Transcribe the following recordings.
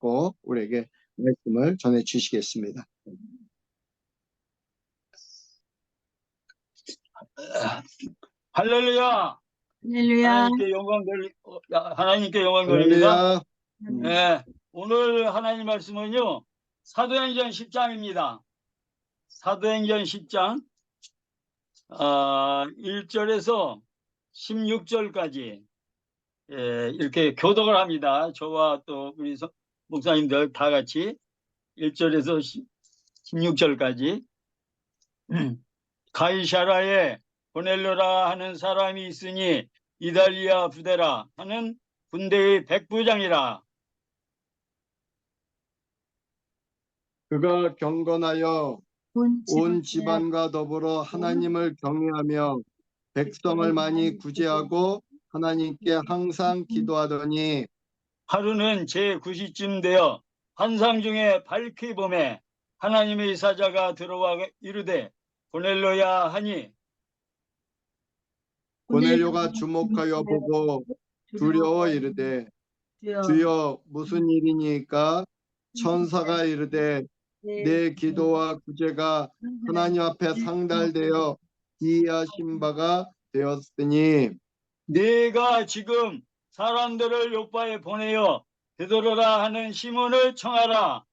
받고 우리에게 말씀을 전해 주시겠습니다. 할렐루야. 할렐루야. 하나님께 영광 돌립니다. 할렐루야. 네, 오늘 하나님 말씀은요, 사도행전 10장입니다. 사도행전 10장 1절에서 16절까지 이렇게 교독을 합니다. 저와 또 우리 목사님들 다 같이 1절에서 16절까지. 가이사라에 고넬료라 하는 사람이 있으니 이달리아 부대라 하는 군대의 백부장이라. 그가 경건하여 온 집안과 더불어 하나님을 경외하며 백성을 많이 구제하고 하나님께 항상 기도하더니 하루는 제9시쯤 되어 환상 중에 밝히 봄에 하나님의 사자가 들어와 이르되 고넬료야 하니 고넬료가 주목하여 보고 두려워 이르되 주여 무슨 일이니까? 천사가 이르되 내 기도와 구제가 하나님 앞에 상달되어 이해하신 바가 되었으니 네가 지금 사람들을 요바에 보내어 베드로라 하는 시몬을 청하라.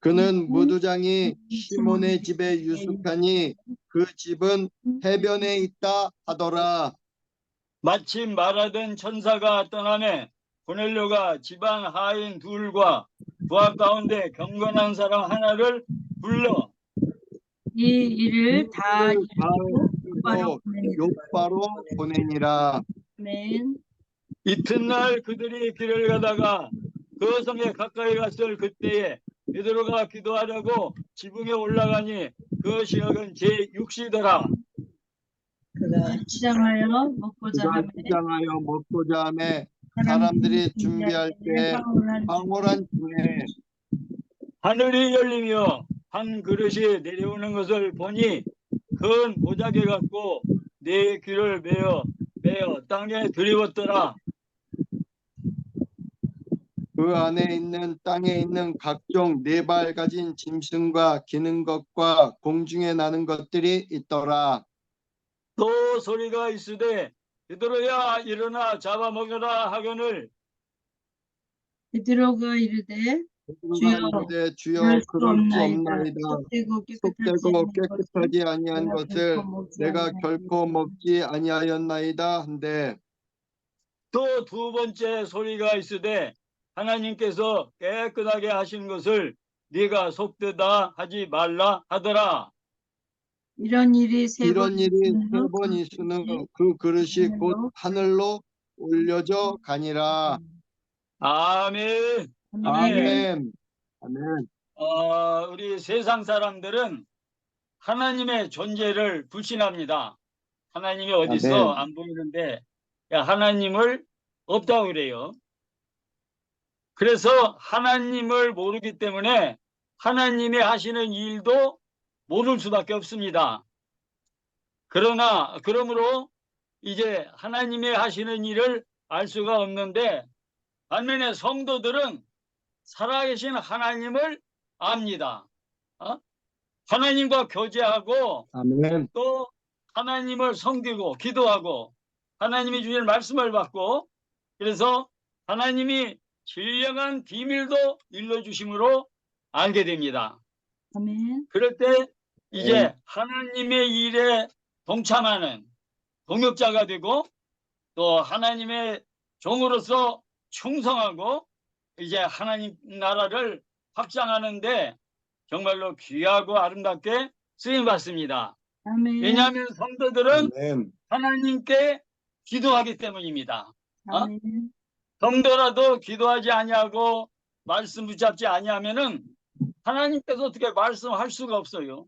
그는 무두장이 시몬의 집에 유숙하니 그 집은 해변에 있다 하더라. 마침 말하던 천사가 떠나매 고넬료가 집안 하인 둘과 부하 가운데 경건한 사람 하나를 불러 이 일을 다 이루고 요바로 보내니라. 아멘. 이튿날 그들이 길을 가다가 그 성에 가까이 갔을 그때에 베드로가 기도하려고 지붕에 올라가니 그 시각은 제6시더라. 그가 시장하여 먹고자 하매 사람들이 준비할 때 황홀한 중에 하늘이 열리며 한 그릇이 내려오는 것을 보니 큰 보자기 같고 네 귀를 메어 땅에 들이웠더라. 그 안에 있는 땅에 있는 각종 네 발 가진 짐승과 기는 것과 공중에 나는 것들이 있더라. 또 소리가 있으되 베드로야 일어나 잡아먹으라 하거늘 베드로가 이르되 주여 그럴 수 그럴 수 없나이다. 없나이다. 속되고 속되고 깨끗하지 깨끗하지 아니한 것을 내가 결코 먹지 아니하였나이다 한데 또 두 번째 소리가 있으되 하나님께서 깨끗하게 하신 것을 네가 속되다 하지 말라 하더라. 이런 일이 세 번 있으는 그 그릇이 곧 하늘로 올려져 가니라. 아멘. 아멘. 아멘. 우리 세상 사람들은 하나님의 존재를 불신합니다. 하나님이 어디서 안 보이는데 하나님을 없다고 그래요. 그래서 하나님을 모르기 때문에 하나님이 하시는 일도 모를 수밖에 없습니다. 그러므로 이제 하나님이 하시는 일을 알 수가 없는데 반면에 성도들은 살아계신 하나님을 압니다. 하나님과 교제하고 아멘. 또 하나님을 섬기고 기도하고 하나님이 주신 말씀을 받고 그래서 하나님이 신령한 비밀도 일러주심으로 알게 됩니다. 아멘. 그럴 때 이제 하나님의 일에 동참하는 동역자가 되고 또 하나님의 종으로서 충성하고 이제 하나님 나라를 확장하는데 정말로 귀하고 아름답게 쓰임받습니다. 아멘. 왜냐하면 성도들은 아멘. 하나님께 기도하기 때문입니다. 아멘. 성도라도 기도하지 아니하고 말씀 붙잡지 아니하면은 하나님께서 어떻게 말씀할 수가 없어요.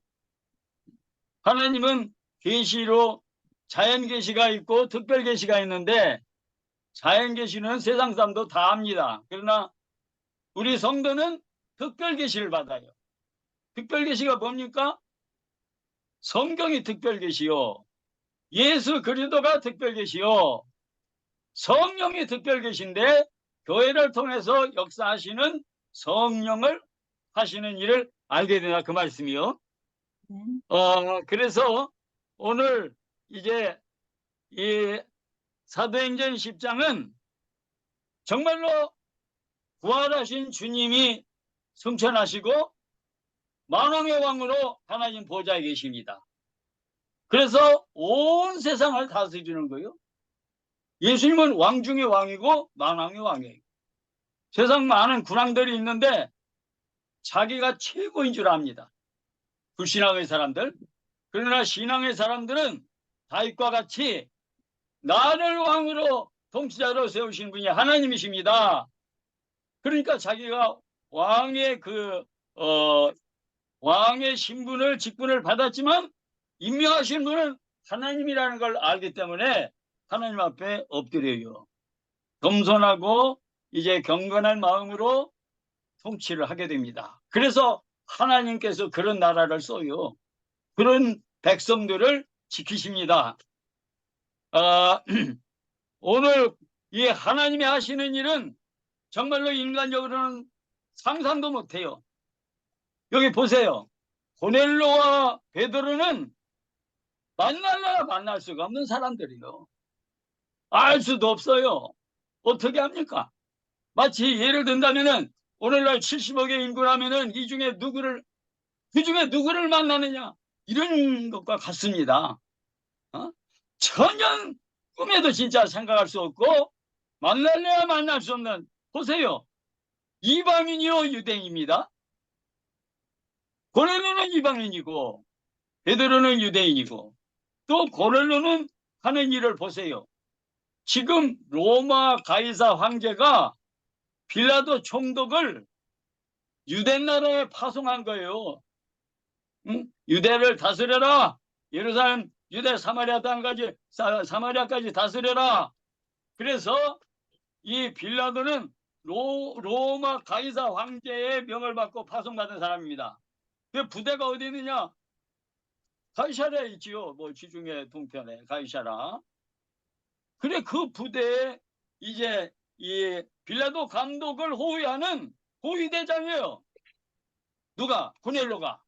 하나님은 계시로 자연 계시가 있고 특별 계시가 있는데 자연 계시는 세상 사람도 다 압니다. 그러나 우리 성도는 특별 계시를 받아요. 특별 계시가 뭡니까? 성경이 특별 계시요. 예수 그리스도가 특별 계시요. 성령이 특별 계신데 교회를 통해서 역사하시는 성령을 하시는 일을 알게 되나 그 말씀이요. 네. 그래서 오늘 이제 이 사도행전 10장은 정말로 부활하신 주님이 승천하시고 만왕의 왕으로 하나님 보좌에 계십니다. 그래서 온 세상을 다스리는 거예요. 예수님은 왕 중의 왕이고 만왕의 왕이에요. 세상 많은 군왕들이 있는데 자기가 최고인 줄 압니다. 불신앙의 사람들. 그러나 신앙의 사람들은 다윗과 같이 나를 왕으로 통치자로 세우신 분이 하나님이십니다. 그러니까 자기가 왕의 왕의 신분을 직분을 받았지만 임명하신 분은 하나님이라는 걸 알기 때문에 하나님 앞에 엎드려요. 겸손하고 이제 경건한 마음으로 통치를 하게 됩니다. 그래서 하나님께서 그런 나라를 써요. 그런 백성들을 지키십니다. 오늘 이 하나님이 하시는 일은 정말로 인간적으로는 상상도 못해요. 여기 보세요. 고넬로와 베드로는 만날래야 만날 수가 없는 사람들이요. 알 수도 없어요. 어떻게 합니까? 마치 예를 든다면은 오늘날 70억의 인구라면은 이 중에 그 중에 누구를 만나느냐 이런 것과 같습니다. 전혀 꿈에도 진짜 생각할 수 없고 만날래야 만날 수 없는, 보세요. 이방인이요 유대인입니다. 고넬로는 이방인이고 베드로는 유대인이고 또 고넬로는 하는 일을 보세요. 지금 로마 가이사 황제가 빌라도 총독을 유대 나라에 파송한 거예요. 응? 유대를 다스려라. 예루살렘, 유대, 사마리아 땅까지, 사마리아까지 다스려라. 그래서 이 빌라도는 로마 가이사 황제의 명을 받고 파송받은 사람입니다. 그 부대가 어디 있느냐? 가이사라에 있지요. 뭐 지중해 동편에 가이사라. 그래 그 부대에 이제 이 빌라도 감독을 호위하는 호위대장이에요. 누가? 고넬로가.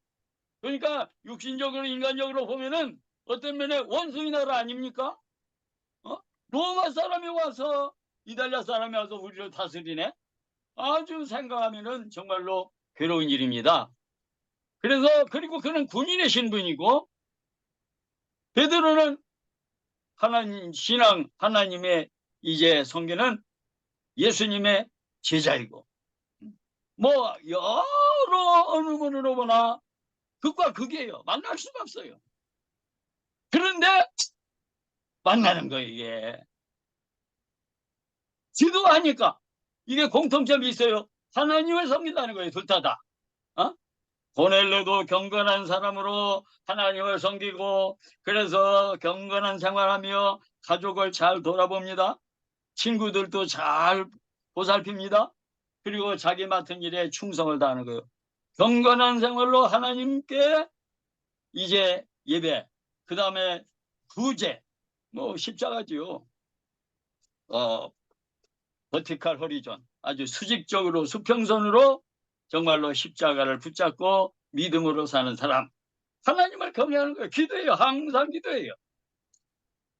그러니까 육신적으로 인간적으로 보면은 어떤 면에 원수의 나라 아닙니까? 로마 사람이 와서 이탈리아 사람이 와서 우리를 다스리네. 아주 생각하면은 정말로 괴로운 일입니다. 그래서 그리고 그는 군인의 신분이고 베드로는 하나님 신앙 하나님의 이제 성계는 예수님의 제자이고 뭐 여러 어느 면으로 보나 극과 극이에요. 만날 수가 없어요. 그런데 만나는 거예요. 이게 기도하니까 이게 공통점이 있어요. 하나님을 섬긴다는 거예요. 둘 다. 고넬로도 경건한 사람으로 하나님을 섬기고 그래서 경건한 생활하며 가족을 잘 돌아봅니다. 친구들도 잘 보살핍니다. 그리고 자기 맡은 일에 충성을 다하는 거예요. 경건한 생활로 하나님께 이제 예배, 그 다음에 구제, 뭐 십자가지요. 버티칼 허리존, 아주 수직적으로 수평선으로 정말로 십자가를 붙잡고 믿음으로 사는 사람, 하나님을 경외하는 거예요. 기도해요. 항상 기도해요.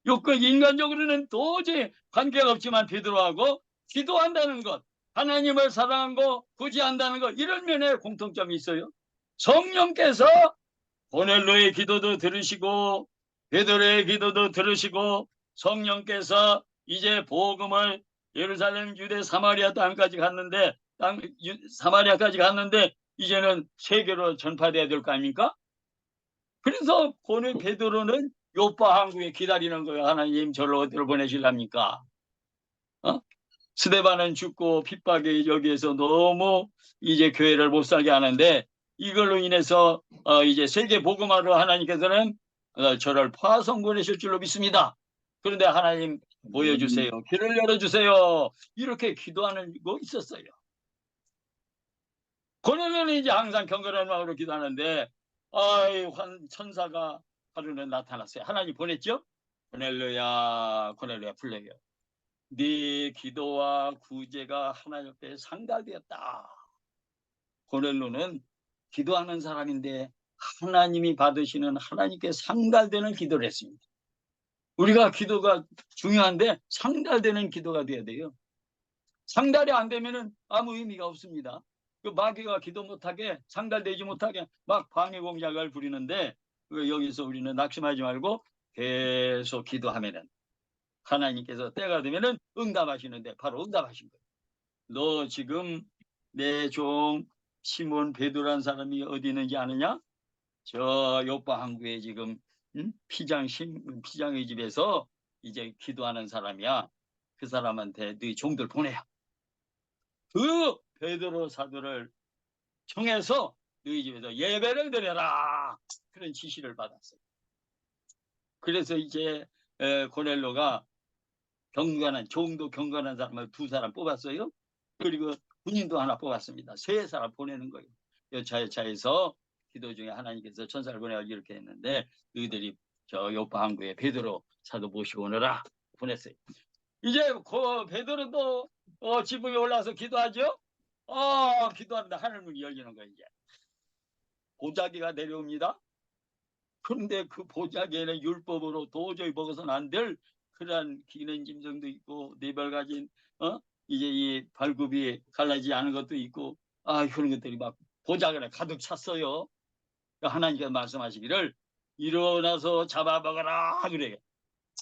요건 인간적으로는 도저히 관계가 없지만 베드로하고 기도한다는 것, 하나님을 사랑하고 구제한다는 것, 이런 면에 공통점이 있어요. 성령께서 고넬로의 기도도 들으시고 베드로의 기도도 들으시고 성령께서 이제 복음을 예루살렘, 유대, 사마리아 땅까지 갔는데 사마리아까지 갔는데 이제는 세계로 전파돼야 될 거 아닙니까? 그래서 베드로는 요파 항구에 기다리는 거예요. 하나님 저를 어디로 보내실랍니까? 스데반은 죽고 핍박에 여기에서 너무 이제 교회를 못 살게 하는데 이걸로 인해서 이제 세계 복음화로 하나님께서는 저를 파송 보내실 줄로 믿습니다. 그런데 하나님 보여주세요. 길을 열어주세요. 이렇게 기도하는 거 있었어요. 고넬로는 이제 항상 경건한 마음으로 기도하는데 천사가 하루는 나타났어요. 하나님 보냈죠? 고넬로야 불러요. 네 기도와 구제가 하나님 앞에 상달되었다. 고넬로는 기도하는 사람인데 하나님이 받으시는 하나님께 상달되는 기도를 했습니다. 우리가 기도가 중요한데 상달되는 기도가 돼야 돼요. 상달이 안 되면은 아무 의미가 없습니다. 그 마귀가 기도 못하게 상달되지 못하게 막 방해 공작을 부리는데 여기서 우리는 낙심하지 말고 계속 기도하면은 하나님께서 때가 되면은 응답하시는데 바로 응답하신 거예요. 너 지금 내 종 시몬 베드로라는 사람이 어디 있는지 아느냐? 저 요파 항구에 지금 피장의 집에서 이제 기도하는 사람이야. 그 사람한테 너희 종들 보내요. 그 베드로 사도를 청해서 너희 집에서 예배를 드려라. 그런 지시를 받았어요. 그래서 이제 고넬로가 종도 경건한 사람을 2사람 뽑았어요. 그리고 군인도 하나 뽑았습니다. 3사람 보내는 거예요. 여차여차해서 기도 중에 하나님께서 천사를 보내가지고 이렇게 했는데 너희들이 저 요파 항구에 베드로 사도 모시고 오너라 보냈어요. 이제 그 베드로도 지붕에 올라와서 기도하죠. 기도합니다. 하늘문이 열리는 거예요. 이제 보자기가 내려옵니다. 그런데 그 보자기에는 율법으로 도저히 먹어서는 안 될 그러한 기는 짐승도 있고 네발 가진 이제 이 발굽이 갈라지지 않은 것도 있고 그런 것들이 막 보자기에 가득 찼어요. 하나님께서 말씀하시기를 일어나서 잡아먹어라 그래요.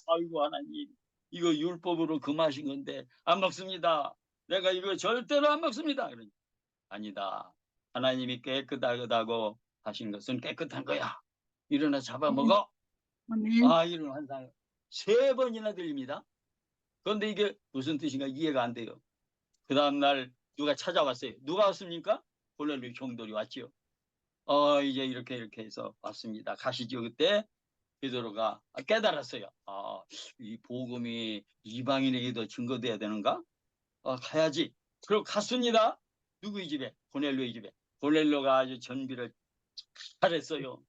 아이고 하나님 이거 율법으로 금하신 건데 안 먹습니다. 내가 이거 절대로 안 먹습니다. 그러니 아니다. 하나님이 깨끗하다고 하신 것은 깨끗한 거야. 일어나 잡아먹어. 아멘. 이런 환상 3번이나 들립니다. 그런데 이게 무슨 뜻인가 이해가 안 돼요. 그 다음날 누가 찾아왔어요. 누가 왔습니까? 고넬로 종들이 왔지요. 이제 이렇게 해서 왔습니다. 가시죠. 그때 베드로가 깨달았어요. 이 복음이 이방인에게도 증거돼야 되는가? 가야지. 그리고 갔습니다. 누구의 집에? 고넬로의 집에. 고넬로가 아주 전비를 잘했어요.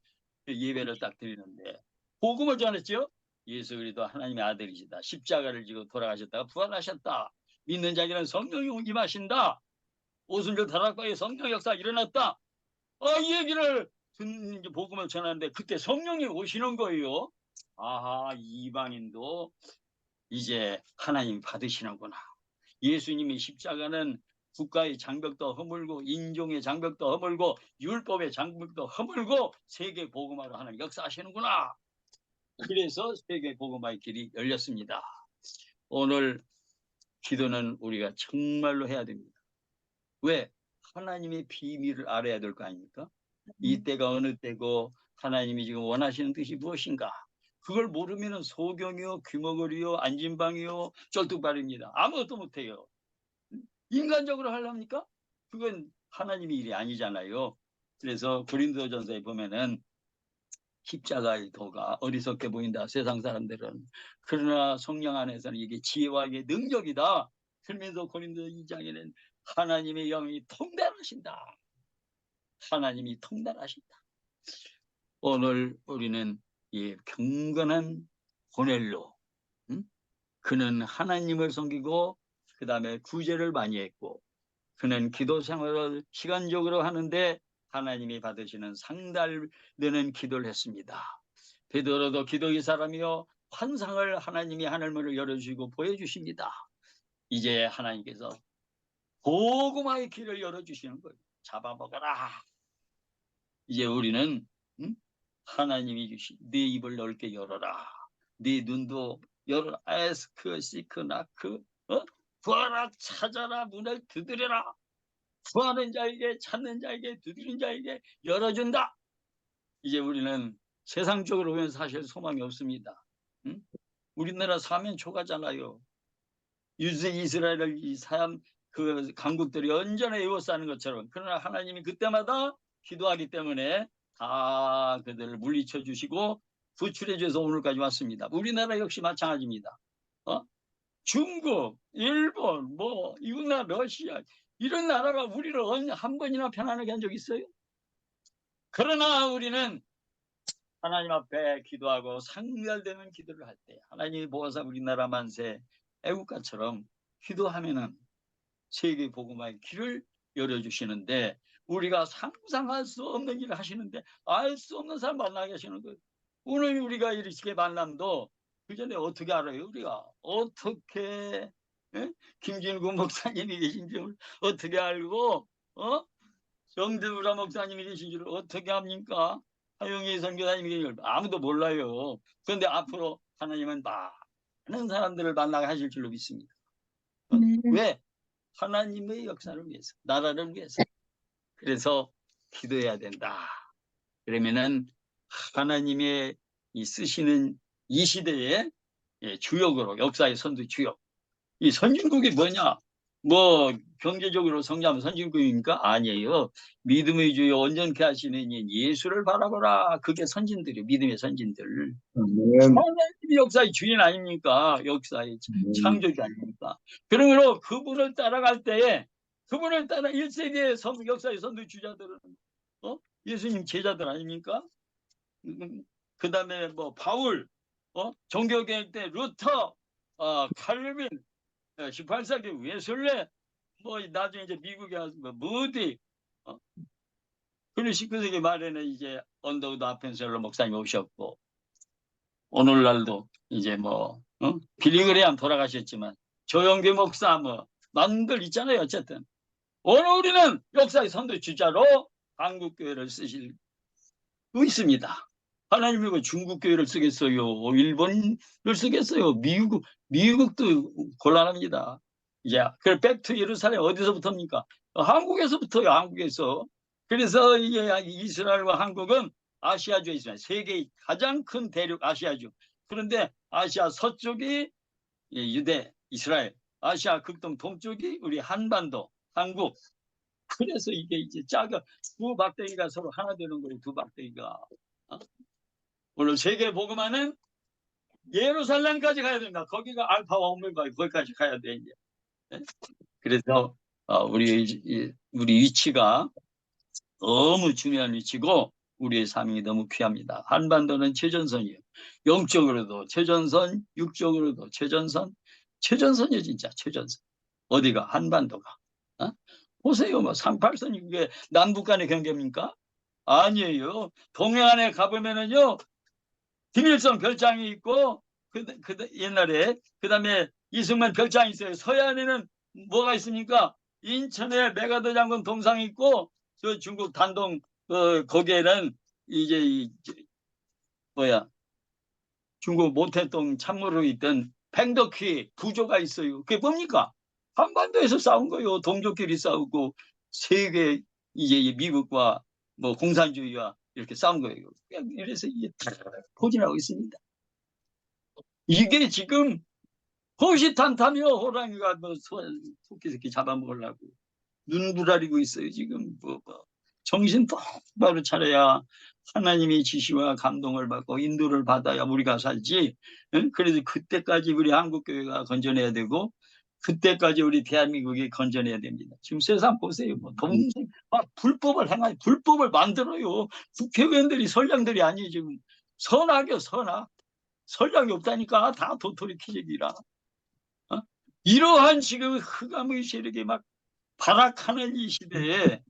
예배를 딱 드리는데 복음을 전했죠. 예수 그리스도 하나님의 아들이시다. 십자가를 지고 돌아가셨다가 부활하셨다. 믿는 자에게는 성령이 임하신다. 오순절 다락방에 성령 역사 일어났다. 이 얘기를 듣는 복음을 전하는데 그때 성령이 오시는 거예요. 이방인도 이제 하나님 받으시는구나. 예수님의 십자가는 국가의 장벽도 허물고 인종의 장벽도 허물고 율법의 장벽도 허물고 세계 복음화로 하는 역사하시는구나. 그래서 세계 복음화의 길이 열렸습니다. 오늘 기도는 우리가 정말로 해야 됩니다. 왜? 하나님의 비밀을 알아야 될 거 아닙니까? 이 때가 어느 때고 하나님이 지금 원하시는 뜻이 무엇인가? 그걸 모르면 소경이요, 귀머거리요, 안진방이요, 쩔뚝발입니다. 아무것도 못해요. 인간적으로 하려합니까? 그건 하나님의 일이 아니잖아요. 그래서 고린도전서에 보면은 십자가의 도가 어리석게 보인다. 세상 사람들은. 그러나 성령 안에서는 이게 지혜와 이게 능력이다. 그러면서 고린도 2장에는 하나님의 영이 통달하신다. 하나님이 통달하신다. 오늘 우리는 이 경건한 고넬로 그는 하나님을 섬기고 그 다음에 구제를 많이 했고 그는 기도 생활을 시간적으로 하는데 하나님이 받으시는 상달되는 기도를 했습니다. 베드로도 기도의 사람이요 환상을 하나님이 하늘문을 열어주시고 보여주십니다. 이제 하나님께서 복음화의 길을 열어주시는 거예요. 잡아먹어라. 이제 우리는 하나님이 주신 네 입을 넓게 열어라. 네 눈도 열어라. 에스크, 시크, 나크 구하라, 찾아라, 문을 두드려라. 구하는 자에게, 찾는 자에게, 두드리는 자에게 열어준다. 이제 우리는 세상적으로 보면 사실 소망이 없습니다. 우리나라 사면초가잖아요. 이스라엘을 이 사람 그 강국들이 언제나 에워싸는 것처럼. 그러나 하나님이 그때마다 기도하기 때문에 다 그들을 물리쳐 주시고 구출해 주셔서 오늘까지 왔습니다. 우리나라 역시 마찬가지입니다. 중국, 일본, 이웃나라 러시아 이런 나라가 우리를 한 번이나 편안하게 한 적 있어요? 그러나 우리는 하나님 앞에 기도하고 상달되는 기도를 할 때 하나님이 보아서 우리나라 만세 애국가처럼 기도하면은 세계 복음화의 길을 열어주시는데 우리가 상상할 수 없는 일을 하시는데 알 수 없는 사람 만나게 하시는 거예요. 오늘 우리가 이렇게 만남도 그 전에 어떻게 알아요? 우리가 어떻게 김진구 목사님이 계신 줄 어떻게 알고 정대우라 목사님이 계신 줄 어떻게 합니까? 하영희 선교사님이 계신 줄 아무도 몰라요. 그런데 앞으로 하나님은 많은 사람들을 만나게 하실 줄로 믿습니다. 네. 왜? 하나님의 역사를 위해서, 나라를 위해서. 그래서 기도해야 된다. 그러면은 하나님의 이 쓰시는 이 시대의 주역으로, 역사의 선두 주역. 이 선진국이 뭐냐? 뭐 경제적으로 성장하면 선진국입니까? 아니에요. 믿음의 주요 온전케 하시는 예수를 바라보라. 그게 선진들이에요. 믿음의 선진들. 하나님이 역사의 주인 아닙니까? 역사의 창조주 아닙니까? 그러므로 그분을 따라갈 때에 그분을 따라 1세기의 역사의 선두주자들은 예수님 제자들 아닙니까? 그 다음에 뭐 바울, 종교개혁 때 루터, 칼빈, 18세기 웨슬레, 뭐 나중에 이제 미국에 와서 뭐 무디, 그리고 19세기 말에는 이제 언더우드 아펜셀러 목사님 오셨고, 오늘날도 이제 뭐 빌리그레암 돌아가셨지만 조영규 목사 뭐 많은들 있잖아요. 어쨌든 오늘 우리는 역사의 선두 주자로 한국 교회를 쓰실 수 있습니다. 하나님이 왜 중국 교회를 쓰겠어요? 일본을 쓰겠어요? 미국도 곤란합니다. 이제 그 백투 예루살렘 어디서부터입니까? 한국에서부터요. 한국에서. 그래서 이게 이스라엘과 한국은 아시아주에 있습니다. 세계의 가장 큰 대륙 아시아주. 그런데 아시아 서쪽이 유대, 이스라엘, 아시아 극동 동쪽이 우리 한반도, 한국. 그래서 이게 이제 작은 두 막대기가 서로 하나 되는 거예요. 두 막대기가. 오늘 세계 복음화는 예루살렘까지 가야 된다. 거기가 알파와 오메가, 거기까지 가야 돼 이제. 그래서 우리 위치가 너무 중요한 위치고 우리의 삶이 너무 귀합니다. 한반도는 최전선이에요. 영적으로도 최전선, 육적으로도 최전선, 최전선이에요 진짜 최전선. 어디가? 한반도가. 보세요, 뭐 38선이 그게 남북 간의 경계입니까? 아니에요. 동해안에 가보면은요, 김일성 별장이 있고, 옛날에, 그 다음에 이승만 별장이 있어요. 서해안에는 뭐가 있습니까? 인천에 메가더 장군 동상이 있고, 저 중국 단동, 거기에는 이제, 중국 모태동 참모로 있던 팽덕희 구조가 있어요. 그게 뭡니까? 한반도에서 싸운 거예요. 동족끼리 싸우고, 세계, 이제 미국과 뭐 공산주의와 이렇게 싸운 거예요. 그래서 이게 다 포진하고 있습니다. 이게 지금 호시탄타며 호랑이가 뭐 토끼새끼 잡아먹으려고 눈부라리고 있어요. 지금 정신 똑바로 차려야 하나님의 지시와 감동을 받고 인도를 받아야 우리가 살지. 응? 그래서 그때까지 우리 한국교회가 건전해야 되고 그때까지 우리 대한민국이 건전해야 됩니다. 지금 세상 보세요. 뭐 동생 불법을 만들어요. 국회의원들이 선량들이 아니에요. 지금 선악이요, 선악. 선량이 없다니까. 다 도토리 키재기라. 이러한 지금 흑암의 세력이 막 발악하는 이 시대에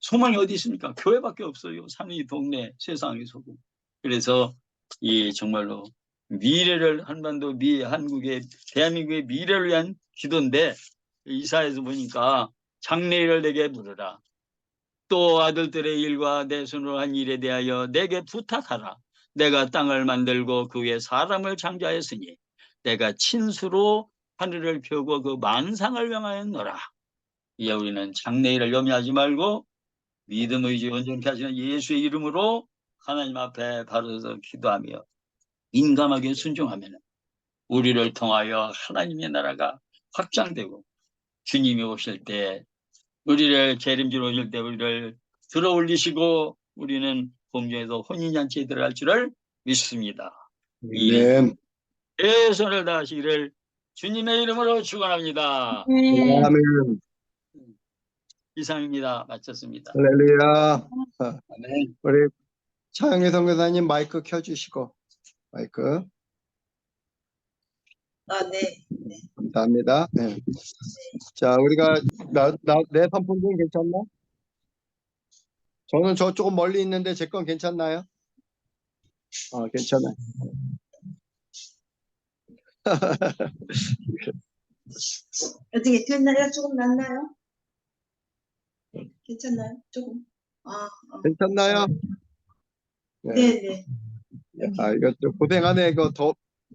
소망이 어디 있습니까? 교회밖에 없어요. 산의 동네 세상에서도. 그래서 이 정말로 미래를 한반도 한국의 대한민국의 미래를 위한 기도인데 이사에서 보니까 장래일을 내게 물으라. 또 아들들의 일과 내 손으로 한 일에 대하여 내게 부탁하라. 내가 땅을 만들고 그 위에 사람을 창조하였으니 내가 친수로 하늘을 펴고 그 만상을 명하였노라. 이제 우리는 장래일을 염려하지 말고 믿음의 주 온전케 하시는 예수의 이름으로 하나님 앞에 바로서 기도하며 민감하게 순종하면 우리를 통하여 하나님의 나라가 확장되고 주님이 오실 때 우리를 재림지로 오실 때 우리를 들어올리시고 우리는 공중에서 혼인잔치에 들어갈 줄을 믿습니다. 아멘. 최선을 다하시기를 주님의 이름으로 축원합니다. 네. 아멘. 이상입니다. 마쳤습니다. 할렐루야. 아멘. 우리 차영희 선교사님 마이크 켜주시고 마이크. 네. 감사합니다. 네. 자, 우리가 내 선풍기 괜찮나? 저는 저 조금 멀리 있는데 제 건 괜찮나요? 괜찮아요. 어떻게 됐나요? 조금 낫나요? 괜찮나요? 조금. 괜찮나요? 네. 네네. 이거 좀 고생하네. 이거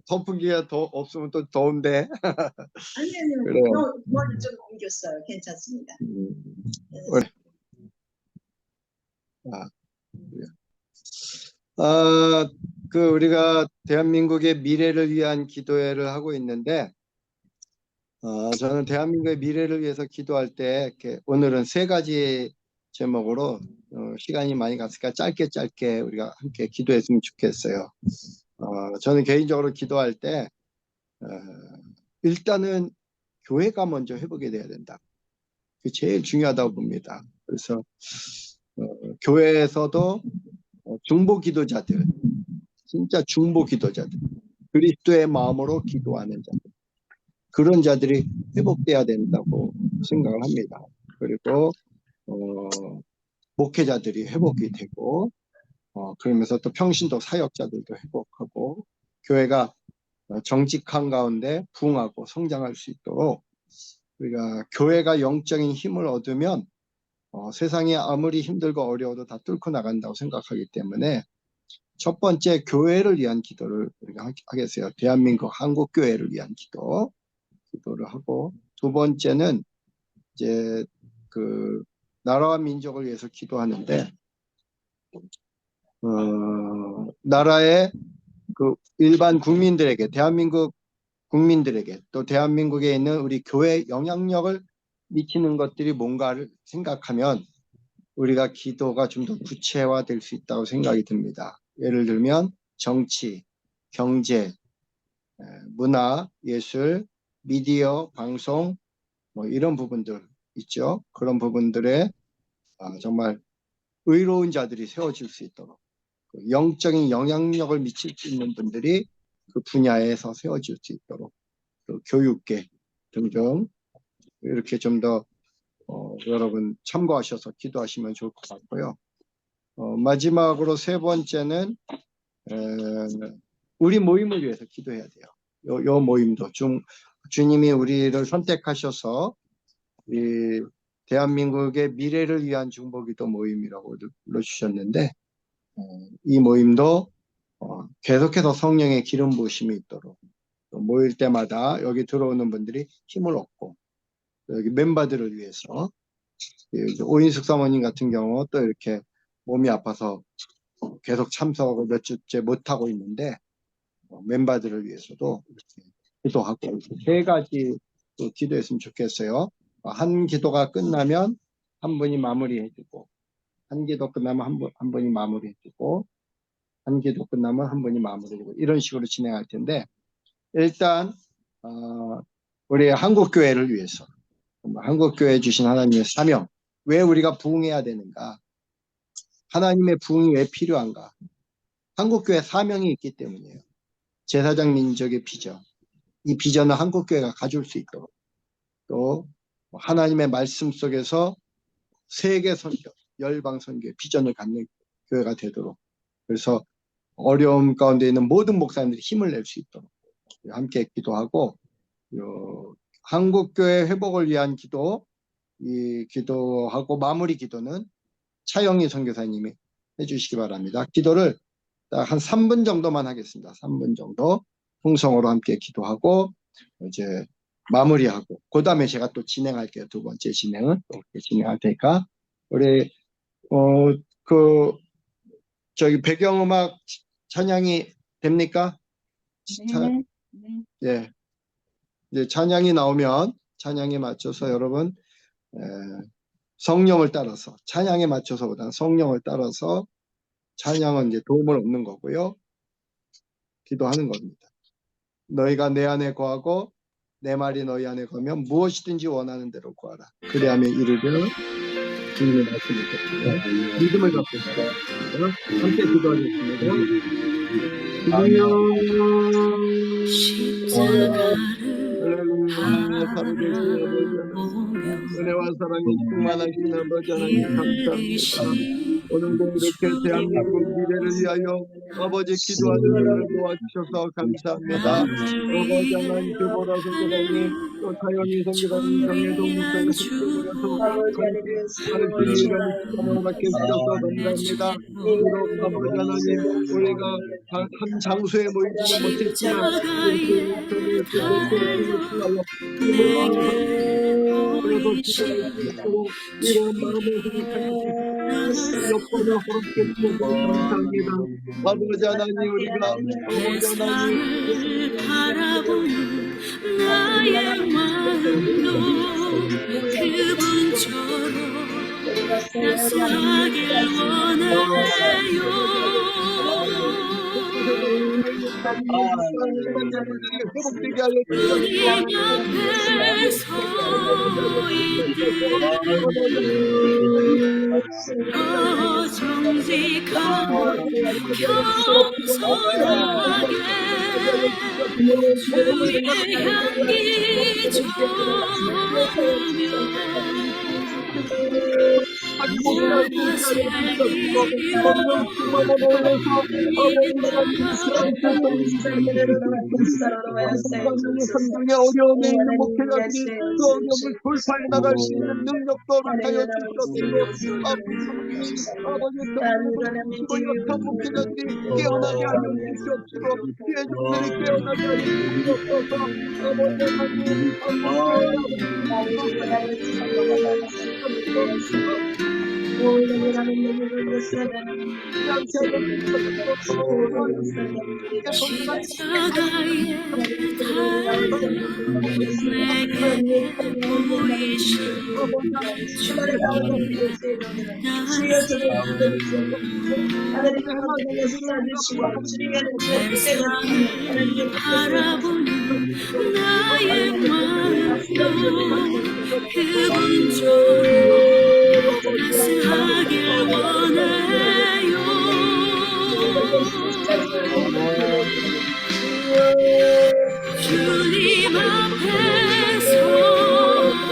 덮은기가 더 없으면 또 더운데. 아니요. 그래요. 머리 좀 옮겼어요. 괜찮습니다. 그래. 우리가 대한민국의 미래를 위한 기도회를 하고 있는데, 저는 대한민국의 미래를 위해서 기도할 때, 오늘은 3가지 제목으로 시간이 많이 갔으니까 짧게 우리가 함께 기도했으면 좋겠어요. 저는 개인적으로 기도할 때, 일단은 교회가 먼저 회복이 돼야 된다. 그게 제일 중요하다고 봅니다. 그래서 교회에서도 중보 기도자들, 진짜 중보 기도자들, 그리스도의 마음으로 기도하는 자들, 그런 자들이 회복돼야 된다고 생각을 합니다. 그리고 목회자들이 회복이 되고, 그러면서 또 평신도 사역자들도 회복하고, 교회가 정직한 가운데 부흥하고 성장할 수 있도록 우리가 교회가 영적인 힘을 얻으면 세상이 아무리 힘들고 어려워도 다 뚫고 나간다고 생각하기 때문에 첫 번째 교회를 위한 기도를 우리가 하겠어요. 대한민국 한국교회를 위한 기도를 하고, 두 번째는 이제 그 나라와 민족을 위해서 기도하는데, 나라의 그 일반 국민들에게, 대한민국 국민들에게, 또 대한민국에 있는 우리 교회 영향력을 미치는 것들이 뭔가를 생각하면 우리가 기도가 좀 더 구체화될 수 있다고 생각이 듭니다. 예를 들면 정치, 경제, 문화, 예술, 미디어, 방송, 뭐 이런 부분들 있죠. 그런 부분들에 정말 의로운 자들이 세워질 수 있도록, 영적인 영향력을 미칠 수 있는 분들이 그 분야에서 세워질 수 있도록, 또 교육계 등등 이렇게 좀 더 여러분 참고하셔서 기도하시면 좋을 것 같고요. 마지막으로 3번째는 우리 모임을 위해서 기도해야 돼요. 요 모임도 주님이 우리를 선택하셔서 이 대한민국의 미래를 위한 중보기도 모임이라고 불러주셨는데, 이 모임도 계속해서 성령의 기름 부으심이 있도록, 또 모일 때마다 여기 들어오는 분들이 힘을 얻고, 여기 멤버들을 위해서, 오인숙 사모님 같은 경우 또 이렇게 몸이 아파서 계속 참석을 몇 주째 못하고 있는데, 멤버들을 위해서도 이렇게 기도하고, 3가지 또 기도했으면 좋겠어요. 한 기도가 끝나면 한 분이 마무리해주고, 한 기도 끝나면 한 분이 마무리해주고, 한 기도 끝나면 한 분이 마무리해주고, 이런 식으로 진행할 텐데, 일단 우리 한국교회를 위해서, 한국교회 주신 하나님의 사명, 왜 우리가 부흥해야 되는가, 하나님의 부흥이 왜 필요한가, 한국교회 사명이 있기 때문이에요. 제사장 민족의 비전, 이 비전을 한국교회가 가질 수 있도록, 또 하나님의 말씀 속에서 세계 선교, 열방 선교의 비전을 갖는 교회가 되도록, 그래서 어려움 가운데 있는 모든 목사님들이 힘을 낼 수 있도록 함께 기도하고, 한국교회 회복을 위한 기도, 이 기도하고 마무리 기도는 차영희 선교사님이 해주시기 바랍니다. 기도를 딱 한 3분 정도만 하겠습니다. 3분 정도 풍성으로 함께 기도하고 이제 마무리하고, 그 다음에 제가 또 진행할게요. 2번째 진행은 또 진행할 테니까, 우리 저기 배경음악 찬양이 됩니까? 네. 예. 이제 찬양이 나오면 찬양에 맞춰서 여러분 성령을 따라서, 찬양에 맞춰서보다는 성령을 따라서, 찬양은 이제 도움을 얻는 거고요. 기도하는 겁니다. 너희가 내 안에 거하고 내 말이 너희 안에 거하면 무엇이든지 원하는 대로 구하라. 그리하면 이르기를 주님의 말씀을 듣고 믿음을 갖고 있습니다. 함께 기도하겠습니다. 십자가를 살아계신 아버지 하나님, 은혜와 사랑이 충만하신 아버지 하나님 감사합니다. 오늘도 이렇게 대한민국 미래를 위하여 아버지 기도하는 저희를 도와주셔서 감사합니다. 아버지 하나님, 드보라 선교사님, 또 사연이 선교사님, 정혜동 목사님 선교사님께서 가르치는 일을 허락해 주셔서 감사합니다. 비록 아버지 하나님, 우리가 한 장소에 모이지는 못했지만 이렇게 목사님을 통하여 힘을 그래서 기도할 수 있도록 이런 마음을 생각하여 여건을 허락해 주셔서 감사합니다. 아버지 하나님, 우리가 아버지 하나님 바라보는 나의 마음도 그분처럼 따스하길 원해요. 회복되게 하여 주셔서 주님 앞에 서 있듯 정직하고 겸손하게 주의 향기 성경의 어려움에 있는 목회자들이 그 어려움을 돌파해 나갈 수 있는 능력도 허락하여 주셨으며 아버지 성도들이고 약한 목회자들이 깨어나게 하여 주시옵시고 피해 종들이 깨어나게 하여 주시옵소서. 아버지 바라보는 나의 마음도 그분처럼 따스하길 원해요. 주님 앞에 서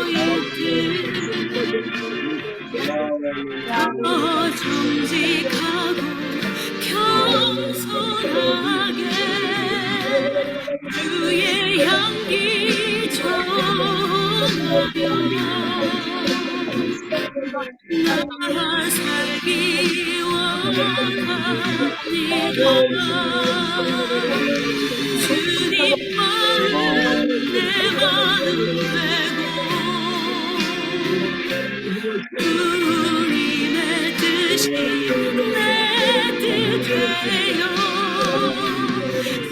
있듯 정직하고 겸손하게 주의 향기 전하며 나 살기 원합니다. 주님 마음 내 마음 되고 주님의 뜻이 내 뜻 되어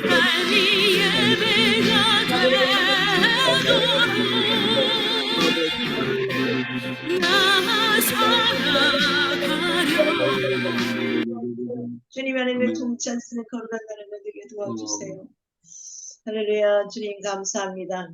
삶이 예배가 되도록 나 살아가려. 주님 하나님의 통치하시는 거룩한 나라를 되게 도와주세요. 할렐루야. 주님 감사합니다.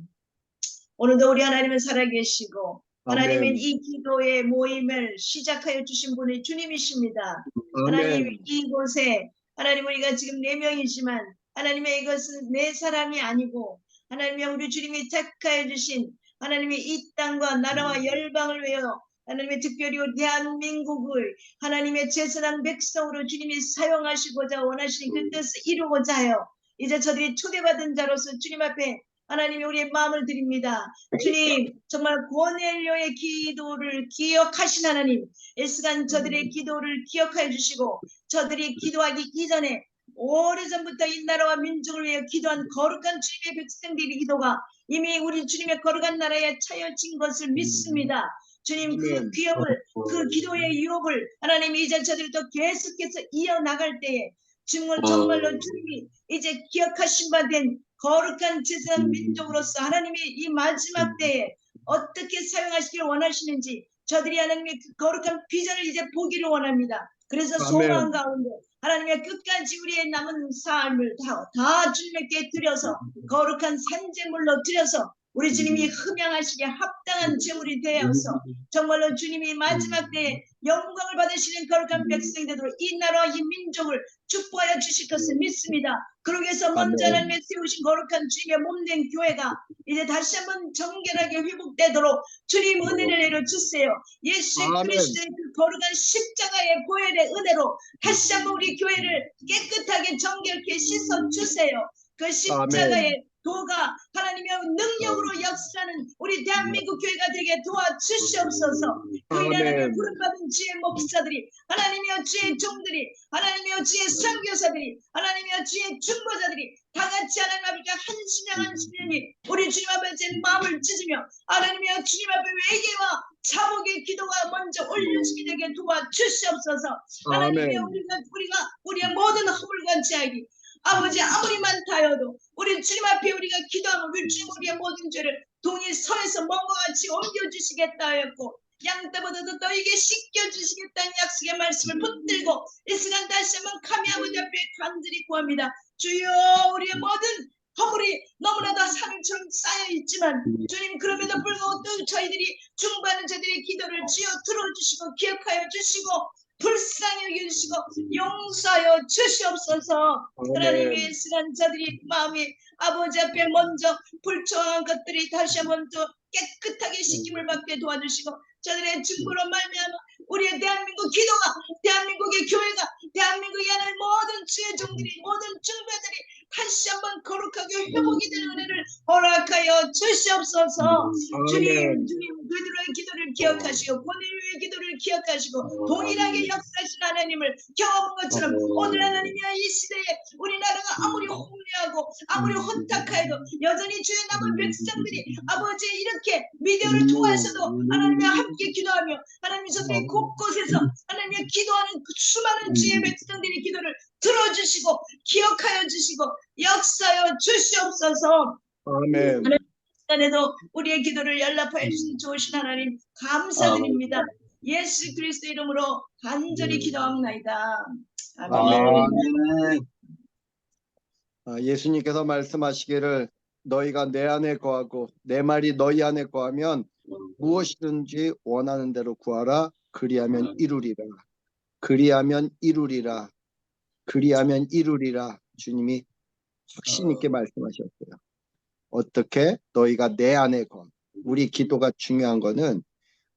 오늘도 우리 하나님은 살아계시고 하나님은 이 기도의 모임을 시작하여 주신 분이 주님이십니다. 하나님 이곳에 하나님 우리가 지금 4명이지만 하나님의 이것은 내 사람이 아니고 하나님의 우리 주님이 택하여 주신 하나님의 이 땅과 나라와 열방을 위하여 하나님의 특별히 대한민국을 하나님의 제선한 백성으로 주님이 사용하시고자 원하시는 그 뜻을 이루고자 하여 이제 저들이 초대받은 자로서 주님 앞에 하나님이 우리의 마음을 드립니다. 주님 정말 고넬료의 기도를 기억하신 하나님, 이 시간 저들의 기도를 기억하여 주시고 저들이 기도하기 이전에 오래전부터 이 나라와 민족을 위해 기도한 거룩한 주님의 백성들의 기도가 이미 우리 주님의 거룩한 나라에 차여진 것을 믿습니다. 주님 그 귀업을 그 기도의 유업을 하나님이 이제 저들이 또 계속해서 이어나갈 때에 정말로 주님이 이제 기억하신 바 된 거룩한 제사장 민족으로서 하나님이 이 마지막 때에 어떻게 사용하시길 원하시는지 저들이 하나님의 그 거룩한 비전을 이제 보기를 원합니다. 그래서 소망 가운데 하나님의 끝까지 우리의 남은 삶을 다 주님께 드려서 거룩한 산재물로 드려서 우리 주님이 흠양하시기에 합당한 제물이 되어서 정말로 주님이 마지막 때에 영광을 받으시는 거룩한 백성이 되도록 이 나라와 이 민족을 축복하여 주실 것을 믿습니다. 그러기 위해서 먼저 아멘. 하나님의 세우신 거룩한 주님의 몸된 교회가 이제 다시 한번 정결하게 회복되도록 주님 은혜를 내려주세요. 예수 아멘. 그리스도의 그 거룩한 십자가의 보혈의 은혜로 다시 한번 우리 교회를 깨끗하게 정결케 씻어주세요. 그 십자가의 도가 하나님의 능력으로 역사하는 우리 대한민국 교회가 되게 도와주시옵소서. 그 일 하나님의 아멘. 부름받은 주의 목사들이 하나님이여 주의 종들이 하나님이여 주의 선교사들이 하나님이여 주의 중보자들이 다 같이 하나님 아버지가 한 심령 한 심령이 우리 주님 앞에 마음을 찢으며 하나님이여 주님 앞에 회개와 자복의 기도가 먼저 올려지게 되게 도와주시옵소서. 하나님이여 아멘. 우리가 우리의 모든 허물과 죄악이 아버지 아무리 많다여도 우리 주님 앞에 우리가 기도하면 우리 주님 우리의 모든 죄를 동이 서에서 먼과 같이 옮겨주시겠다 하였고 양떼보다도 너에게 씻겨주시겠다는 약속의 말씀을 붙들고 이 시간 다시 한번 감히 아버지 앞에 간절히 구합니다. 주여 우리의 모든 허물이 너무나도 산처럼 쌓여있지만 주님 그럼에도 불구하고 또 저희들이 중보하는 저희들의 기도를 주여 들어주시고 기억하여 주시고 불쌍히 여겨주시고 용서하여 주시옵소서. 하나님의 시간 자들이 마음이 아버지 앞에 먼저 불청한 것들이 다시 한번 또 깨끗하게 씻김을 받게 도와주시고 저들의 증거로 말미암아 우리의 대한민국 기도가 대한민국의 교회가 대한민국에 하는 모든 주의 종들이 모든 중배들이 다시 한번 거룩하게 회복이 되는 은혜를 허락하여 주시옵소서. 주님 그들의 기도를 기억하시고 고넬료의 기도를 기억하시고 동일하게 역사하신 하나님을 경험한 것처럼 오늘 하나님이야 이 시대에 우리나라가 아무리 혼미하고 아무리 혼탁하여도 여전히 주의 남은 백성들이 아버지 이렇게 미디어를 통해서도 하나님과 함께 기도하며 하나님 저들의 곳곳에서 하나님의 기도하는 그 수많은 주의 백성들의 기도를 들어주시고 기억하여 주시고 역사여 주시옵소서. 아멘. 시간에도 우리의 기도를 연락하여 주신 좋으신 하나님 감사드립니다. 예수 그리스도 이름으로 간절히 기도합나이다. 아멘. 예수님께서 말씀하시기를 너희가 내 안에 거하고 내 말이 너희 안에 거하면 무엇이든지 원하는 대로 구하라. 그리하면 이루리라. 그리하면 이루리라. 그리하면 이루리라. 주님이 확신 있게 말씀하셨어요. 어떻게? 너희가 내 안에 거. 우리 기도가 중요한 거는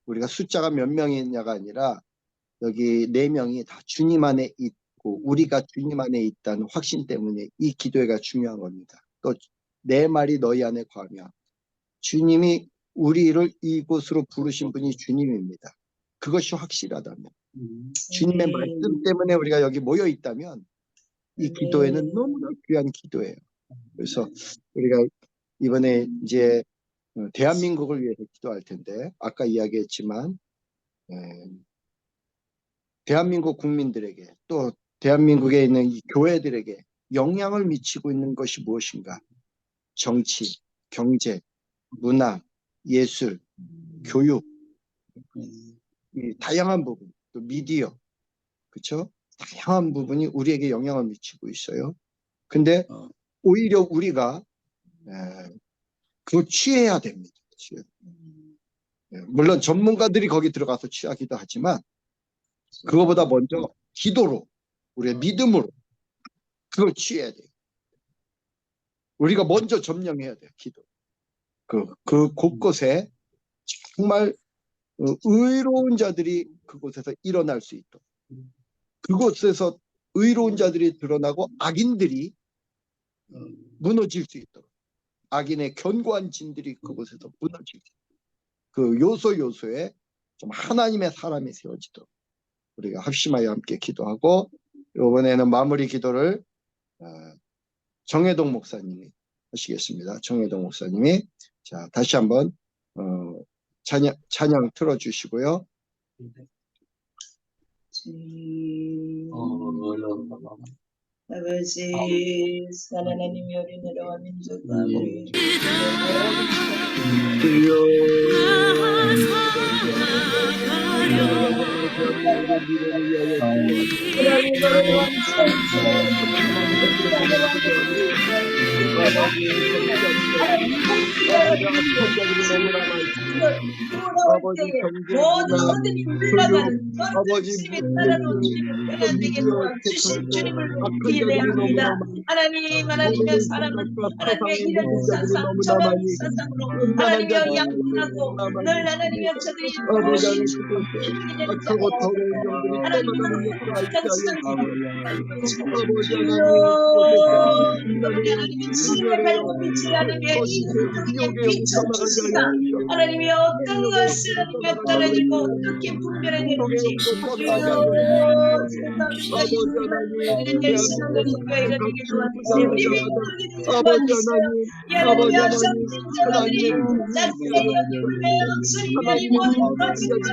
우리가 숫자가 몇 명이냐가 아니라 여기 4명이 다 주님 안에 있고 우리가 주님 안에 있다는 확신 때문에 이 기도가 중요한 겁니다. 또 내 말이 너희 안에 거하며 주님이 우리를 이곳으로 부르신 분이 주님입니다. 그것이 확실하다면 주님의 말씀 때문에 우리가 여기 모여 있다면 이 기도에는 너무나 귀한 기도예요. 그래서 우리가 이번에 이제 대한민국을 위해서 기도할 텐데 아까 이야기했지만 대한민국 국민들에게 또 대한민국에 있는 이 교회들에게 영향을 미치고 있는 것이 무엇인가? 정치, 경제, 문화, 예술, 교육, 이 다양한 부분, 또 미디어, 그렇죠? 다양한 부분이 우리에게 영향을 미치고 있어요. 근데 오히려 우리가 그걸 취해야 됩니다. 물론 전문가들이 거기 들어가서 취하기도 하지만 그거보다 먼저 기도로 우리의 믿음으로 그걸 취해야 돼요. 우리가 먼저 점령해야 돼요. 기도. 그 곳곳에 정말 의로운 자들이 그곳에서 일어날 수 있도록 그곳에서 의로운 자들이 드러나고 악인들이 무너질 수 있도록 악인의 견고한 진들이 그곳에서 무너질 수 있도록 그 요소요소에 좀 하나님의 사람이 세워지도록 우리가 합심하여 함께 기도하고 이번에는 마무리 기도를 정혜동 목사님이 하시겠습니다. 정혜동 목사님이 자 다시 한번 찬양 틀어주시고요. 아버지 하나님이 우리 나라와 민족과 우리 아버지 모든 어들이 흘러가는 아버지 주님의 따라놓은 주님의 편안되게 도와주신 주님을 높이 예배합니다. 하나님 하나님의 사랑은 하나님의 이런 사상 저런 사상으로 하나님의 양분하고 늘 하나님의 저들이 부르신 힘이 되는 자가 하나님은 한 하나님의 주님의 발굽이지 않으며 이들에게 비춰주시다. 하나님이 어떤 것을 하나님의 떨어지고 어떻게 분별해야 되는지 우리의 신앙과 이러게 도와주세요. 우리 민족에게 도와주세요. 여러분의 자녀들이 자신의 여기에 주님의 모든 주시고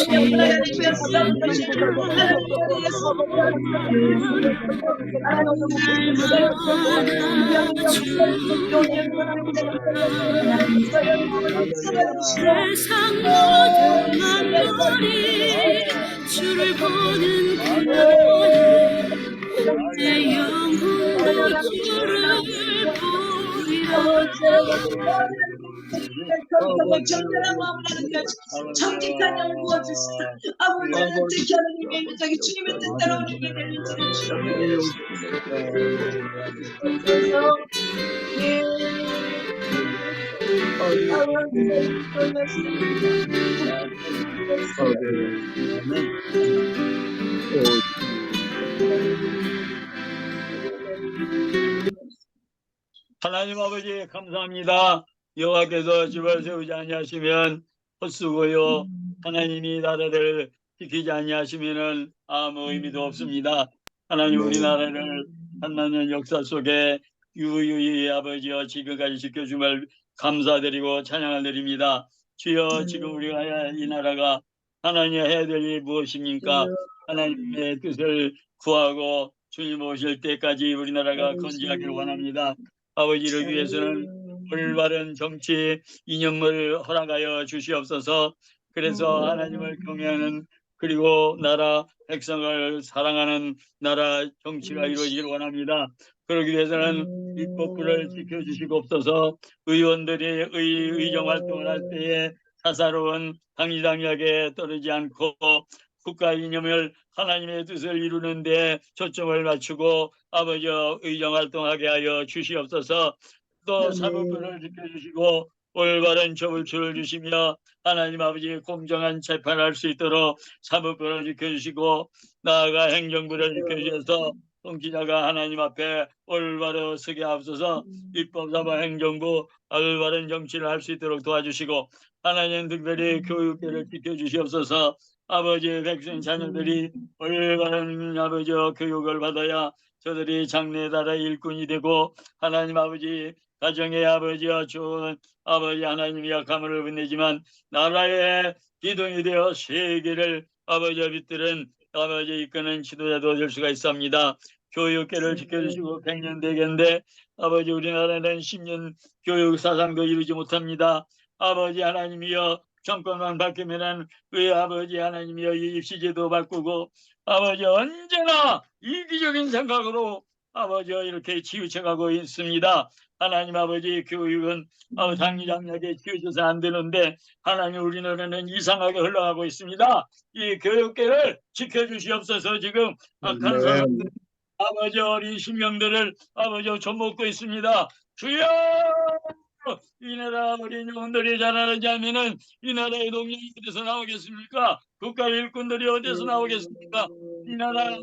정말 하나님이 이스라엘 하나님이여 세상 모든 만물이 주를 보는 그날에 내 영혼도 주를 보리라. 정결한 마음을 하는 것이 정직한 영을 부어주시다. 아버지 어떻게 하나님의 민족이 주님의 뜻대로 움직이게 되는지를 주옵소서. 하나님 아버지 감사합니다. 여호와께서 집을 세우지 아니하시면 헛수고요. 하나님이 나라를 지키지 아니하시면은 아무 의미도 없습니다. 하나님 우리나라를 한나년 역사 속에 유유히 아버지여 지금까지 지켜줌을 감사드리고 찬양을 드립니다. 주여 지금 우리가 이 나라가 하나님이 해야 될 일이 무엇입니까? 하나님의 뜻을 구하고 주님 오실 때까지 우리나라가 건재하기를 원합니다. 아버지를 위해서는 올바른 정치 이념을 허락하여 주시옵소서. 그래서 하나님을 경외하는 그리고 나라 백성을 사랑하는 나라 정치가 이루어지기를 원합니다. 그러기 위해서는 입법부를 지켜주시옵소서. 의원들이 의정 활동을 할 때에 사사로운 당리당략에 떨어지지 않고 국가 이념을 하나님의 뜻을 이루는 데 초점을 맞추고 아버지 의정 활동하게 하여 주시옵소서. 또 사법부를 지켜주시고 올바른 처벌처를 주시며 하나님 아버지 공정한 재판할 수 있도록 사법부를 지켜주시고 나아가 행정부를 지켜주셔서 통치자가 하나님 앞에 올바로 서게 하옵소서. 입법사법 행정부 올바른 정치를 할 수 있도록 도와주시고 하나님 특별히 교육계를 지켜주시옵소서. 아버지 백성 자녀들이 올바른 아버지 교육을 받아야 저들이 장래 나라의 일꾼이 되고 하나님 아버지 가정의 아버지와 좋은 아버지 하나님의 가문을 보내지만 나라의 기둥이 되어 세계를 아버지와 빛들은 아버지 이끄는 지도자도 될 수가 있습니다. 교육계를 지켜주시고 100년 되겠는데 아버지 우리나라는 10년 교육 사상도 이루지 못합니다. 아버지 하나님이여 정권만 바뀌면은 왜 아버지 하나님이여 이 입시제도 바꾸고 아버지 언제나 이기적인 생각으로 아버지 이렇게 치우쳐가고 있습니다. 하나님 아버지 교육은 당리장략에 치우쳐서 안 되는데 하나님 우리나라는 이상하게 흘러가고 있습니다. 이 교육계를 지켜주시옵소서. 지금 악한 사람들 아버지 어린 신명들을 아버지 좀먹고 있습니다. 주여 이 나라 어린 영혼들이 자라나지 않으면 이 나라의 동력이 어디서 나오겠습니까? 국가 일꾼들이 어디서 나오겠습니까? 이 나라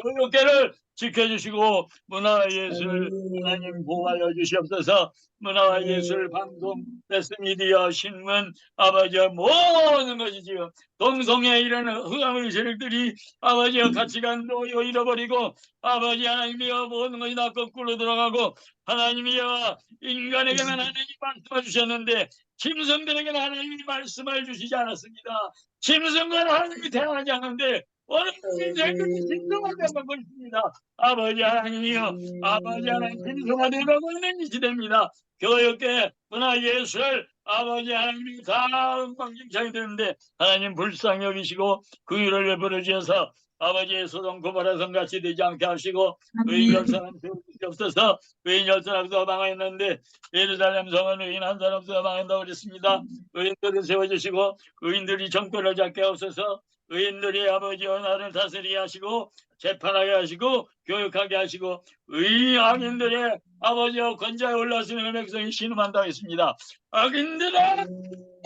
교육계를 지켜주시고 문화와 예술 하나님 보호하여 주시옵소서. 문화와 예술 방송 매스미디어 신문 아버지 모든 것이 지금 동성애에 이르는 흑암의 세력들이 아버지의 가치관도 잃어버리고 아버지 하나님이여 모든 것이 다 거꾸로 돌아가고 하나님이여 인간에게만 하나님이 말씀해 주셨는데 짐승들에게는 하나님이 말씀을 주시지 않았습니다. 짐승과는 하나님이 대화하지 않는데 어느 인생들이 짐승을 되고 있습니다. 아버지 하나님이여 아버지 하나님 짐승화 되고 있는 이 시대입니다. 교육계 문화예술 아버지 하나님이 다 엉망진창이 되는데 하나님 불쌍히 여기시고 그 일을 베풀어 주셔서 아버지의 소돔 고모라 성같이 되지 않게 하시고 의인 열 사람 세우시옵소서. 의인 열 사람 없어 망했는데 예루살렘 성은 의인 한 사람 없어 망한다고 그랬습니다. 의인들을 세워주시고 의인들이 정권을 잡게 하옵소서. 의인들이 아버지의 나라를 다스리게 하시고 재판하게 하시고 교육하게 하시고 의인 악인들의 아버지와 권자에 올라서는 백성이 신음한다고 했습니다. 악인들은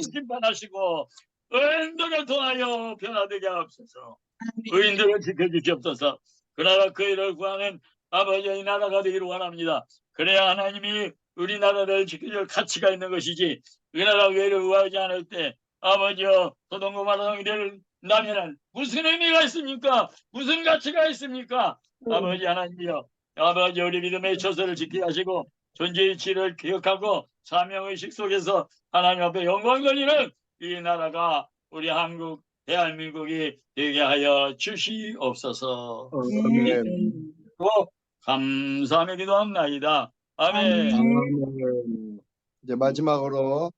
심판하시고 의인들을 통하여 변화되게 하옵소서. 의인들을 지켜주시옵소서. 그나라 그 일을 구하는 아버지의 나라가 되기를 원합니다. 그래야 하나님이 우리나라를 지켜줄 가치가 있는 것이지 그 나라 외를 구하지 않을 때 아버지여 소돔 고모라 성이 된다면 무슨 의미가 있습니까? 무슨 가치가 있습니까? 아버지 하나님이여 아버지 우리 믿음의 처소를 지키게 하시고 존재의 이치를 기억하고 사명의식 속에서 하나님 앞에 영광 돌리는 이 나라가 우리 한국 대한민국이 되게 하여 주시옵소서. 아멘. 감사하며 기도합나이다. 아멘. 아멘. 이제 마지막으로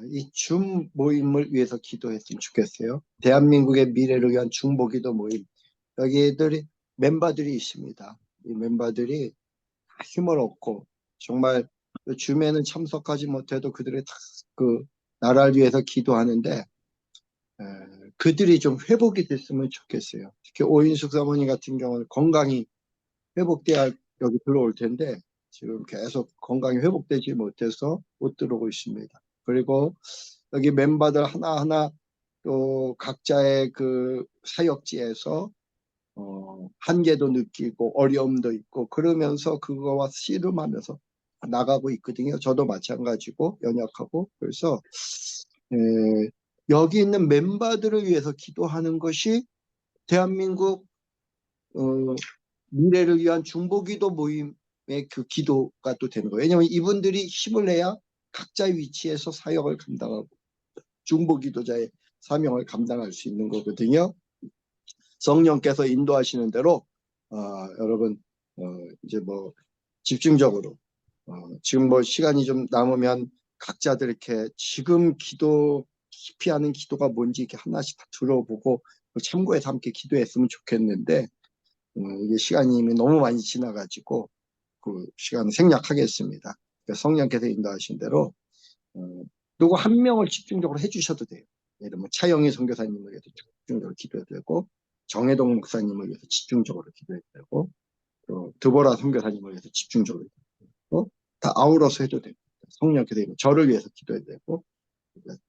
이 줌 모임을 위해서 기도했으면 좋겠어요. 대한민국의 미래를 위한 중보기도 모임. 여기들이 멤버들이 있습니다. 이 멤버들이 힘을 얻고 정말 줌에는 참석하지 못해도 그들의 그 나라를 위해서 기도하는데 그들이 좀 회복이 됐으면 좋겠어요. 특히 오인숙 사모님 같은 경우는 건강이 회복돼야 여기 들어올 텐데 지금 계속 건강이 회복되지 못해서 못 들어오고 있습니다. 그리고 여기 멤버들 하나하나 또 각자의 그 사역지에서 한계도 느끼고 어려움도 있고 그러면서 그거와 씨름하면서 나가고 있거든요. 저도 마찬가지고 연약하고 그래서 여기 있는 멤버들을 위해서 기도하는 것이 대한민국 미래를 위한 중보기도 모임의 그 기도가 또 되는 거예요. 왜냐하면 이분들이 힘을 내야 각자의 위치에서 사역을 감당하고 중보기도자의 사명을 감당할 수 있는 거거든요. 성령께서 인도하시는 대로 여러분 이제 뭐 집중적으로 지금 뭐 시간이 좀 남으면 각자들 이렇게 지금 기도 깊이 하는 기도가 뭔지 이렇게 하나씩 다 들어보고 참고해서 함께 기도했으면 좋겠는데 이게 시간이 이미 너무 많이 지나가지고 그 시간 생략하겠습니다. 그러니까 성령께서 인도하신 대로 누구 한 명을 집중적으로 해주셔도 돼요. 예를 들면 차영희 선교사님을 위해서 집중적으로 기도해도 되고 정혜동 목사님을 위해서 집중적으로 기도해도 되고 또 드보라 선교사님을 위해서 집중적으로 기도해도 되고 다 아우러서 해도 되고 성령께서 저를 위해서 기도해도 되고 그러니까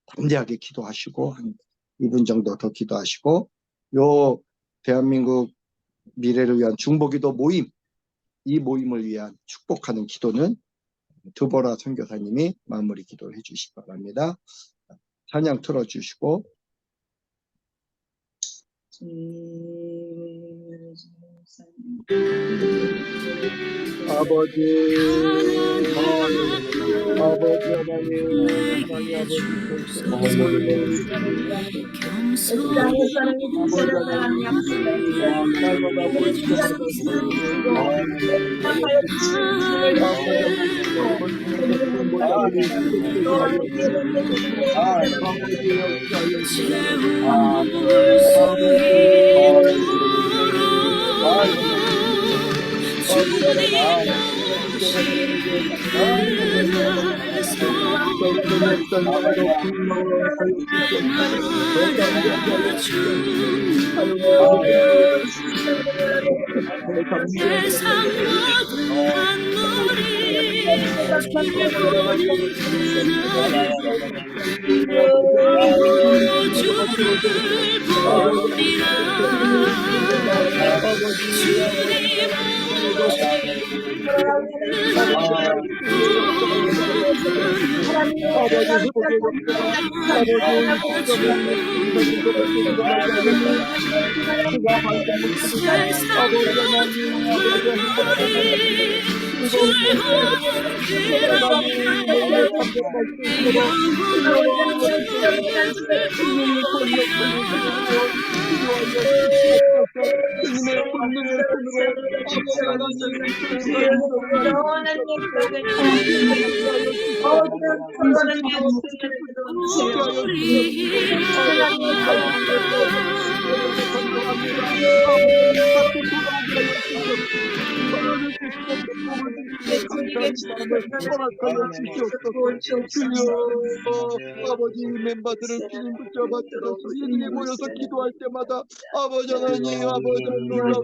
담대하게 기도하시고 한 2분 정도 더 기도하시고 요 대한민국 미래를 위한 중보기도 모임 이 모임을 위한 축복하는 기도는 드보라 선교사님이 마무리 기도를 해주시기 바랍니다. 찬양 틀어주시고 아버지 세상 모든 만물이 즐거운 그날에 주를 보리라. 주님 세상 모든 만물이 즐거운 그날에 영원한 주를 아버지 멤버들을 주님 붙잡아 주셔서 이들이 모여서 기도할 때마다 아버지 하나님 아버지 놀라운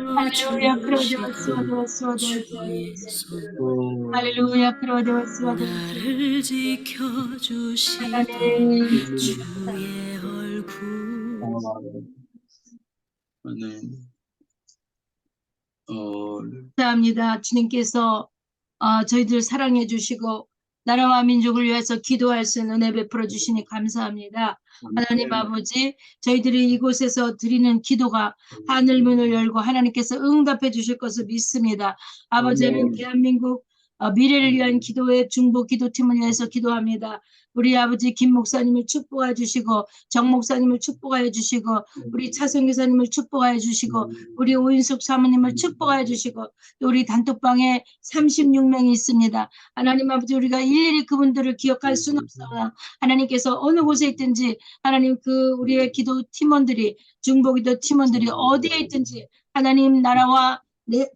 할렐루야. 할렐루야. 나를 지켜주시던 주의 얼굴. 감사합니다. 주님께서 저희들 사랑해 주시고 나라와 민족을 위해서 기도할 수 있는 은혜 베풀어 주시니 감사합니다. 하나님 아버지, 저희들이 이곳에서 드리는 기도가 하늘 문을 열고 하나님께서 응답해 주실 것을 믿습니다. 아버지는 대한민국 미래를 위한 기도의 중보 기도팀을 위해서 기도합니다. 우리 아버지 김 목사님을 축복해 주시고 정 목사님을 축복해 주시고 우리 차성 교사님을 축복해 주시고 우리 오인숙 사모님을 축복해 주시고 또 우리 단톡방에 36명이 있습니다. 하나님 아버지, 우리가 일일이 그분들을 기억할 수는 없으나 하나님께서 어느 곳에 있든지 하나님 우리의 기도 팀원들이 중보기도 팀원들이 어디에 있든지 하나님 나라와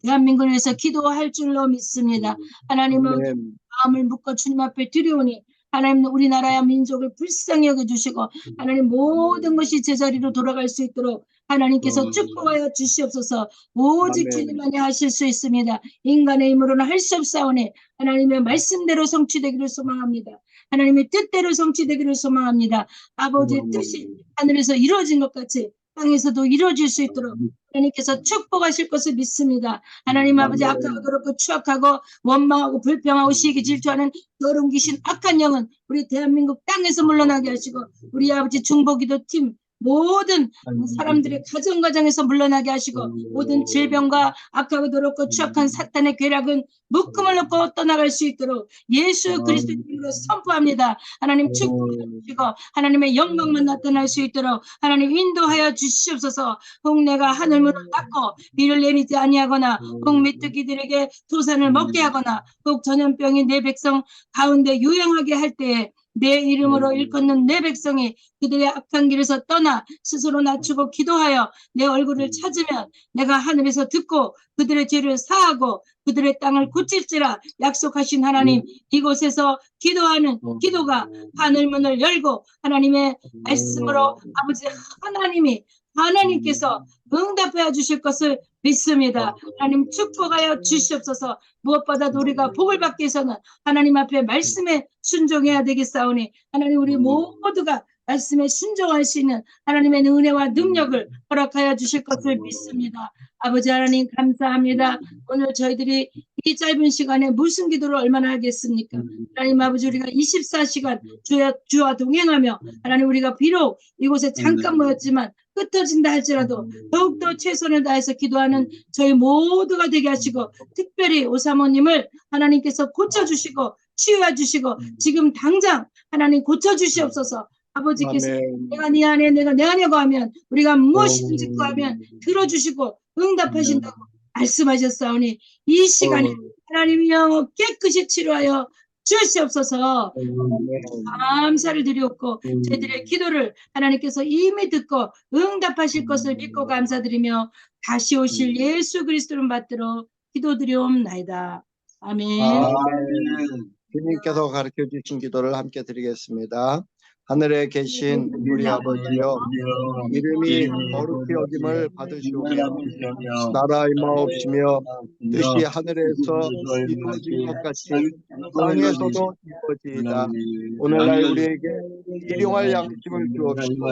대한민국을 위해서 기도할 줄로 믿습니다. 하나님은 마음을 묶어 주님 앞에 드려오니 하나님 우리나라의 민족을 불쌍히 여겨주시고 하나님 모든 것이 제자리로 돌아갈 수 있도록 하나님께서 축복하여 주시옵소서. 오직 주님만이 하실 수 있습니다. 인간의 힘으로는 할 수 없사오니 하나님의 말씀대로 성취되기를 소망합니다. 하나님의 뜻대로 성취되기를 소망합니다. 아버지의 뜻이 하늘에서 이루어진 것 같이 땅에서도 이루어질 수 있도록 하나님께서 축복하실 것을 믿습니다. 하나님 아버지, 악하고 더럽고 추악하고 원망하고 불평하고 시기 질투하는 더러운 귀신 악한 영은 우리 대한민국 땅에서 물러나게 하시고 우리 아버지 중보기도 팀 모든 사람들의 가정에서 물러나게 하시고 모든 질병과 악하고 더럽고 추악한 사탄의 괴락은 묶음을 놓고 떠나갈 수 있도록 예수 그리스도의 이름으로 선포합니다. 하나님 축복하시고 하나님의 영광만 나타날 수 있도록 하나님 인도하여 주시옵소서. 혹 내가 하늘문을 닫고 비를 내리지 아니하거나 혹 메뚜기들에게 토산을 먹게 하거나 혹 전염병이 내 백성 가운데 유행하게 할 때에 내 이름으로 일컫는 내 백성이 그들의 악한 길에서 떠나 스스로 낮추고 기도하여 내 얼굴을 찾으면 내가 하늘에서 듣고 그들의 죄를 사하고 그들의 땅을 고칠지라 약속하신 하나님, 이곳에서 기도하는 기도가 하늘문을 열고 하나님의 말씀으로 아버지 하나님께서 응답해 주실 것을 믿습니다. 하나님 축복하여 주시옵소서. 무엇보다도 우리가 복을 받기 위해서는 하나님 앞에 말씀에 순종해야 되겠사오니 하나님 우리 모두가 말씀에 순종할 수 있는 하나님의 은혜와 능력을 허락하여 주실 것을 믿습니다. 아버지 하나님 감사합니다. 오늘 저희들이 이 짧은 시간에 무슨 기도를 얼마나 하겠습니까? 하나님 아버지, 우리가 24시간 주와 동행하며 하나님 우리가 비록 이곳에 잠깐 모였지만 흩어진다 할지라도 더욱더 최선을 다해서 기도하는 저희 모두가 되게 하시고 특별히 오사모님을 하나님께서 고쳐주시고 치유해 주시고 지금 당장 하나님 고쳐주시옵소서. 아버지께서 아멘. 내가 네 안에 내가 내 안에 거하면 우리가 무엇이든지 구하면 들어주시고 응답하신다고 말씀하셨사오니 이 시간에 하나님이여 깨끗이 치료하여 주시옵소서. 감사를 드렸고 저희들의 기도를 하나님께서 이미 듣고 응답하실 것을 믿고 감사드리며 다시 오실 예수 그리스도를 받들어 기도드리옵나이다. 아멘. 아멘. 주님께서 가르쳐 주신 기도를 함께 드리겠습니다. 하늘에 계신 우리 아버지여, 이름이 거룩히 여김을 받으시오며 나라 임하옵시며 뜻이 하늘에서 이루어진 것 같이 땅에서도 이루어지이다. 오늘날 우리에게 일용할 양식을 주옵시고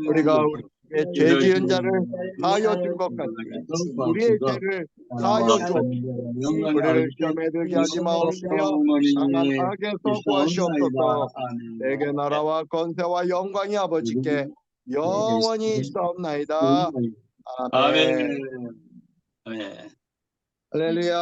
우리가 우리의 죄 지은 자를 사하여 준 것 같이 우리의 죄를 사하여 주옵시고 우리를 시험에 들게 하지 마옵시며 다만 악에서 구하시옵소서. 내게 나라와 권세와 영광이 아버지께 영원히 있사옵나이다. 아멘. 아멘. 할렐루야.